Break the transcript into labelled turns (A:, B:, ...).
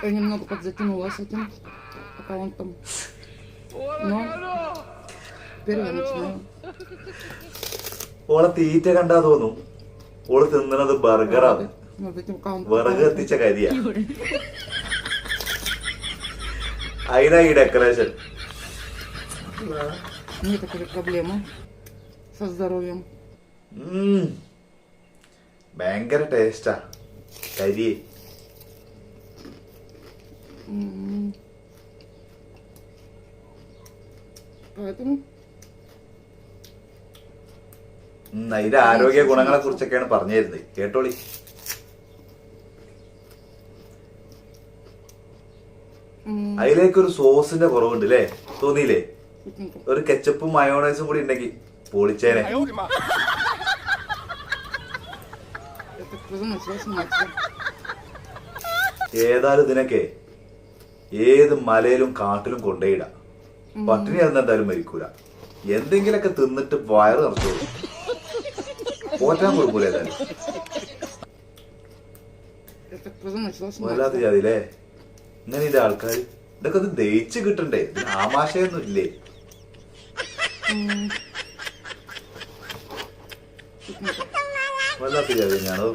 A: Я немного подзатянула с этим аккаунтом. Но теперь я начинаю.
B: ഓളെ തീറ്റ കണ്ടാ തോന്നും ഓള് തിന്നണത് ബർഗറാണ്.
A: Над этим аккаунтом.
B: വിറക് എത്തിച്ച കരിയാ. അതിനാ ഈ ഡെക്കറേഷൻ.
A: Нет такой проблемы со здоровьем.
B: ഭയങ്കര ടേസ്റ്റാ കരി.
A: Поэтому
B: അതിന്റെ ആരോഗ്യ ഗുണങ്ങളെ കുറിച്ചൊക്കെയാണ് പറഞ്ഞു തരുന്നത്. കേട്ടോളി. അതിലേക്കൊരു സോസിന്റെ കുറവുണ്ട് അല്ലേ? തോന്നിയില്ലേ? ഒരു കെച്ചപ്പും മയോണൈസും കൂടി ഉണ്ടെങ്കിൽ പൊളിച്ചേനെ. ഏതായാലും ഇതിനൊക്കെ ഏത് മലയിലും കാട്ടിലും കൊണ്ടേയിടാം. പട്ടിണി കിടന്ന് എന്തായാലും മരിക്കൂല. എന്തെങ്കിലൊക്കെ തിന്നിട്ട് വയറ് നിറച്ചോളൂ. പോറ്റാൻ കൊടുക്കൂല ഏതായാലും. വല്ലാത്ത ജാതിയില്ലേ ഇങ്ങനെ ഇതിന്റെ ആൾക്കാർ. ഇതൊക്കെ ഒന്ന് ദഹിച്ച് കിട്ടണ്ടേ? ആമാശയൊന്നും ഇല്ലേ? വല്ലാത്ത ജാതി തന്നെയാണോ?